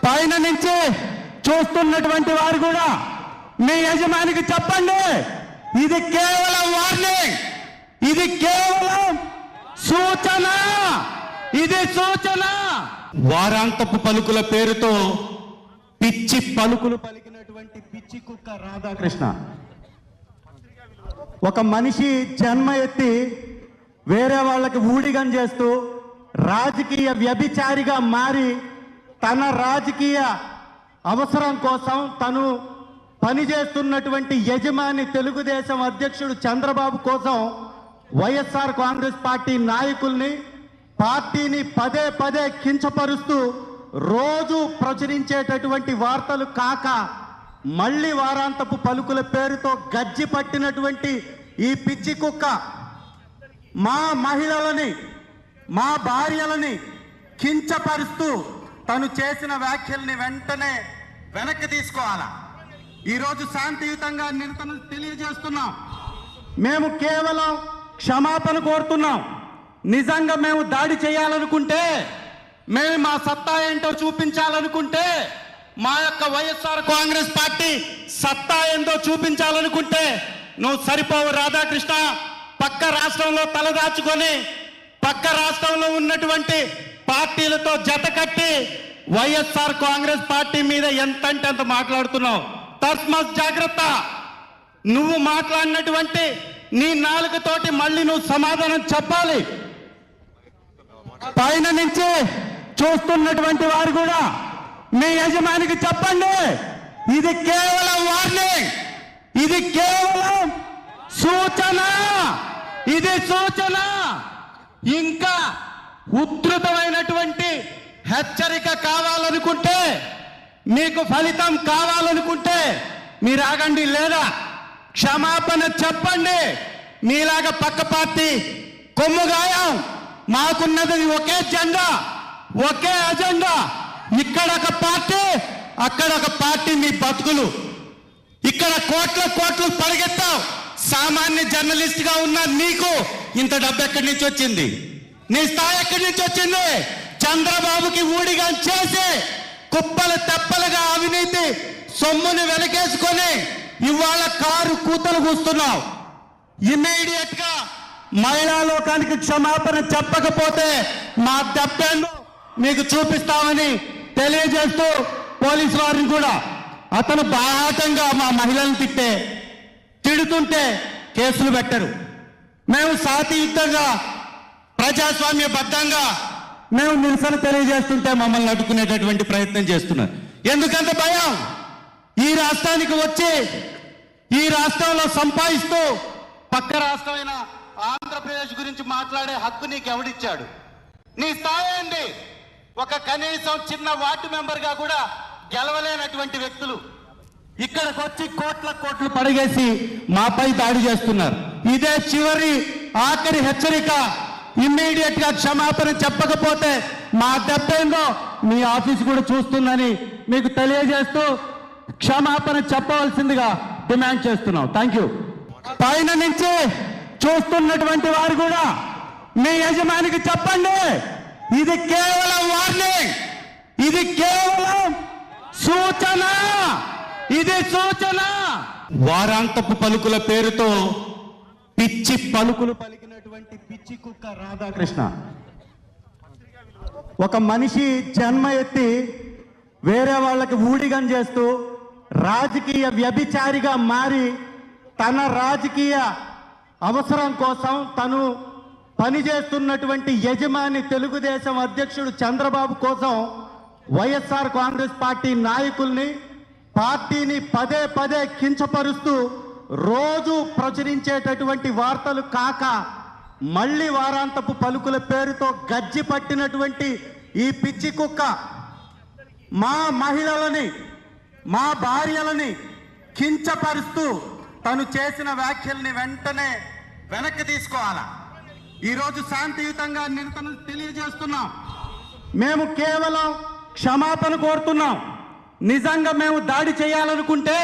పైన నుంచి చూస్తున్నటువంటి వారు కూడా మీ యజమానికి చెప్పండి, ఇది కేవలం వార్నింగ్, ఇది కేవలం సూచన, ఇది సూచన. వారాంతపు పలుకుల పేరుతో పిచ్చి పలుకులు పలికినటువంటి పిచ్చి కుక్క రాధాకృష్ణ ఒక మనిషి జన్మ ఎత్తి వేరే వాళ్ళకి ఊడిగం చేస్తూ రాజకీయ వ్యభిచారిగా మారి తన రాజకీయ అవసరం కోసం తను పనిచేస్తున్నటువంటి యజమాని తెలుగుదేశం అధ్యక్షుడు చంద్రబాబు కోసం వైఎస్ఆర్ కాంగ్రెస్ పార్టీ నాయకుల్ని పార్టీని పదే పదే కించపరుస్తూ రోజు ప్రచురించేటటువంటి వార్తలు కాక మళ్ళీ వారాంతపు పలుకుల పేరుతో గజ్జి పట్టినటువంటి ఈ పిచ్చి కుక్క మా మహిళలని, మా భార్యలని కించపరుస్తూ తను చేసిన వ్యాఖ్యల్ని వెంటనే వెనక్కి తీసుకోవాలా. ఈరోజు శాంతియుతంగా నిరసన తెలియజేస్తున్నాం. మేము కేవలం క్షమాపణ కోరుతున్నాం. నిజంగా మేము దాడి చేయాలనుకుంటే, మేము మా సత్తా ఏంటో చూపించాలనుకుంటే, మా యొక్క వైఎస్ఆర్ కాంగ్రెస్ పార్టీ సత్తా ఏంటో చూపించాలనుకుంటే నువ్వు సరిపోవు రాధాకృష్ణ. పక్క రాష్ట్రంలో తలదాచుకొని పక్క రాష్ట్రంలో ఉన్నటువంటి పార్టీలతో జత కట్టి వైఎస్ఆర్ కాంగ్రెస్ పార్టీ మీద ఎంతంటే అంత మాట్లాడుతున్నావు. తస్మాత్ జాగ్రత్త. నువ్వు మాట్లాడినటువంటి నీ నాలుకతోటి మళ్ళీ నువ్వు సమాధానం చెప్పాలి. పైన నుంచి చూస్తున్నటువంటి వారు కూడా మీ యజమానికి చెప్పండి, ఇది కేవలం వార్నింగ్, ఇది కేవలం సూచన, ఇది సూచన. ఇంకా ఉధృతమైనటువంటి హెచ్చరిక కావాలనుకుంటే, మీకు ఫలితం కావాలనుకుంటే మీరు ఆగండి, లేదా క్షమాపణ చెప్పండి. మీలాగా పక్క పార్టీ కొమ్ముగాయం. మాకున్నది ఒకే జెండా, ఒకే అజెండా. ఇక్కడ ఒక పార్టీ, అక్కడ ఒక పార్టీ. మీ బతుకులు ఇక్కడ కోట్ల కోట్లు పరిగెత్తావు. సామాన్య జర్నలిస్ట్ గా ఉన్న నీకు ఇంత డబ్బు ఎక్కడి నుంచి వచ్చింది? నీ స్థాయి ఎక్కడి నుంచి వచ్చింది? చంద్రబాబుకి ఊడిగా చేసి కుప్పలు తెప్పలుగా అవినీతి సొమ్ముని వెనకేసుకొని ఇవాళ కారు కూతలు కూస్తున్నావు. ఇమ్మీడియట్ గా మహిళా లోకానికి క్షమాపణ చెప్పకపోతే మా దెబ్బేందో మీకు చూపిస్తామని తెలియజేస్తూ పోలీసు వారిని కూడా, అతను బాహాటంగా మా మహిళలను తిడుతుంటే కేసులు పెట్టరు. మేము శాంతియుతంగా ప్రజాస్వామ్యబద్ధంగా మేము నిరసన తెలియజేస్తుంటే మమ్మల్ని అడ్డుకునేటటువంటి ప్రయత్నం చేస్తున్నారు. ఎందుకంత భయం? ఈ రాష్ట్రానికి వచ్చి ఈ రాష్ట్రంలో సంపాదిస్తూ పక్క రాష్ట్రమైన ఆంధ్రప్రదేశ్ గురించి మాట్లాడే హక్కు నీకు ఎవడిచ్చాడు? నీ స్థాయి ఏంటి? ఒక కనీసం చిన్న వార్డు మెంబర్గా కూడా గెలవలేనటువంటి వ్యక్తులు ఇక్కడికి వచ్చి కోట్లు పడగేసి మాపై దాడి చేస్తున్నారు. ఇదే చివరి ఆఖరి హెచ్చరిక. ఇమ్మీడియట్ గా క్షమాపణ చెప్పకపోతే మా దెబ్బేందో మీ ఆఫీస్ కూడా చూస్తుందని మీకు తెలియజేస్తూ క్షమాపణ చెప్పవలసిందిగా డిమాండ్ చేస్తున్నాం. Thank you. పైన నుంచి చూస్తున్నటువంటి వారు కూడా మీ యజమానికి చెప్పండి, ఇది కేవలం వార్నింగ్, ఇది కేవలం సూచన, ఇది సూచన. వారాంతపు పలుకుల పేరుతో పిచ్చి పలుకులు పలికినటువంటి పిచ్చి కుక్క రాధాకృష్ణ ఒక మనిషి జన్మ ఎత్తి వేరే వాళ్ళకి ఊడిగం చేస్తూ రాజకీయ వ్యభిచారిగా మారి తన రాజకీయ అవసరం కోసం తను పనిచేస్తున్నటువంటి యజమాని తెలుగుదేశం అధ్యక్షుడు చంద్రబాబు కోసం వైఎస్ఆర్ కాంగ్రెస్ పార్టీ నాయకుల్ని పార్టీని పదే పదే కించపరుస్తూ రోజు ప్రచురించేటటువంటి వార్తలు కాక మళ్ళీ వారాంతపు పలుకుల పేరుతో గజ్జి పట్టినటువంటి ఈ పిచ్చి కుక్క మా మహిళలని, మా భార్యలని కించపరుస్తూ తను చేసిన వ్యాఖ్యల్ని వెంటనే వెనక్కి తీసుకోవాలా. ఈరోజు శాంతియుతంగా నిరసన తెలియజేస్తున్నాం. మేము కేవలం క్షమాపణ కోరుతున్నాం. నిజంగా మేము దాడి చేయాలనుకుంటే,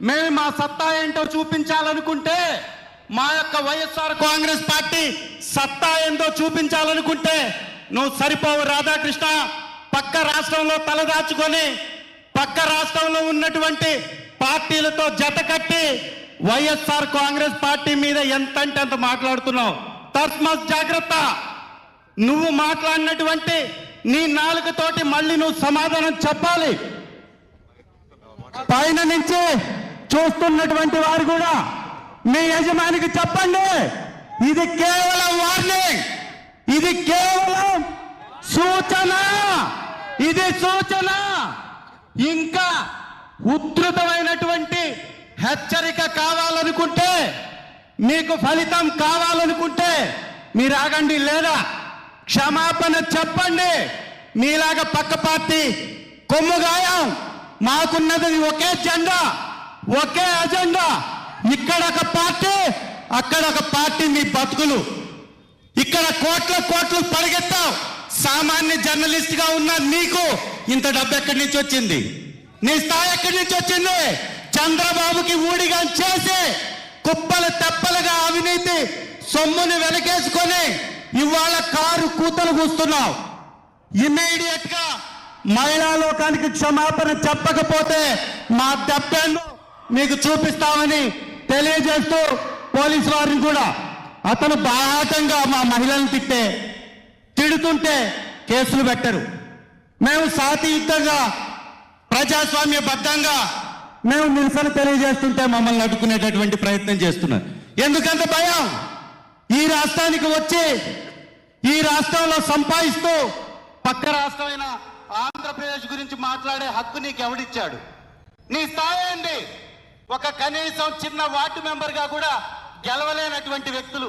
మేము మా సత్తా ఏంటో చూపించాలనుకుంటే, మా యొక్క వైఎస్ఆర్ కాంగ్రెస్ పార్టీ సత్తా ఏంటో చూపించాలనుకుంటే నువ్వు సరిపోవు రాధాకృష్ణ. పక్క రాష్ట్రంలో తలదాచుకొని పక్క రాష్ట్రంలో ఉన్నటువంటి పార్టీలతో జత కట్టి వైఎస్ఆర్ కాంగ్రెస్ పార్టీ మీద ఎంతంటే అంత మాట్లాడుతున్నావు. తస్మత్ జాగ్రత్త. నువ్వు మాట్లాడినటువంటి నీ నాలుకతోటి మళ్ళీ నువ్వు సమాధానం చెప్పాలి. పైన నుంచి చూస్తున్నటువంటి వారు కూడా మీ యజమానికి చెప్పండి, ఇది కేవలం వార్నింగ్, ఇది కేవలం సూచన, ఇది సూచన. ఇంకా ఉధృతమైనటువంటి హెచ్చరిక కావాలనుకుంటే, మీకు ఫలితం కావాలనుకుంటే మీరు ఆగండి, లేదా క్షమాపణ చెప్పండి. మీలాగా పక్క పార్టీ కొమ్ముగాయం. మాకున్నది ఒకే జెండా, ఒకే అజెండా. ఇక్కడ ఒక పార్టీ, అక్కడ ఒక పార్టీ. మీ బతుకులు ఇక్కడ కోట్లు పరిగెత్తావు. సామాన్య జర్నలిస్ట్ గా ఉన్న నీకు ఇంత డబ్బు ఎక్కడి నుంచి వచ్చింది? నీ స్థాయి ఎక్కడి నుంచి వచ్చింది? చంద్రబాబుకి ఊడిగా చేసి కుప్పలు తెప్పలుగా అవినీతి సొమ్ముని వెనకేసుకొని ఇవాళ కారు కూతలు కూస్తున్నావు. ఇమ్మీడియట్ గా మహిళా లోకానికి క్షమాపణ చెప్పకపోతే మా దెబ్బను మీకు చూపిస్తామని తెలియజేస్తూ పోలీసు వారిని కూడా, అతను బాహాటంగా మా మహిళలను తిడుతుంటే కేసులు పెట్టరు. మేము శాంతియుతంగా ప్రజాస్వామ్యబద్ధంగా మేము నిరసన తెలియజేస్తుంటే మమ్మల్ని అడ్డుకునేటటువంటి ప్రయత్నం చేస్తున్నారు. ఎందుకంత భయం? ఈ రాష్ట్రానికి వచ్చి ఈ రాష్ట్రంలో సంపాదిస్తూ పక్క రాష్ట్రమైన ఆంధ్రప్రదేశ్ గురించి మాట్లాడే హక్కు నీకు ఎవడిచ్చాడు? నీ స్థాయి ఏంటి? ఒక కనీసం చిన్న వార్డు మెంబర్ గా కూడా గెలవలేనటువంటి వ్యక్తులు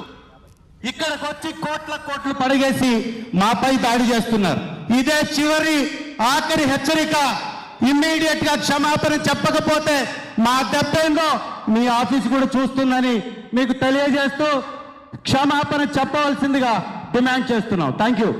ఇక్కడికి వచ్చి కోట్లు పడిగేసి మాపై దాడి చేస్తున్నారు. ఇదే చివరి ఆఖరి హెచ్చరిక. ఇమ్మీడియట్ గా క్షమాపణ చెప్పకపోతే మా దెబ్బేందో మీ ఆఫీస్ కూడా చూస్తుందని మీకు తెలియజేస్తూ క్షమాపణ చెప్పవలసిందిగా డిమాండ్ చేస్తున్నాం. Thank you.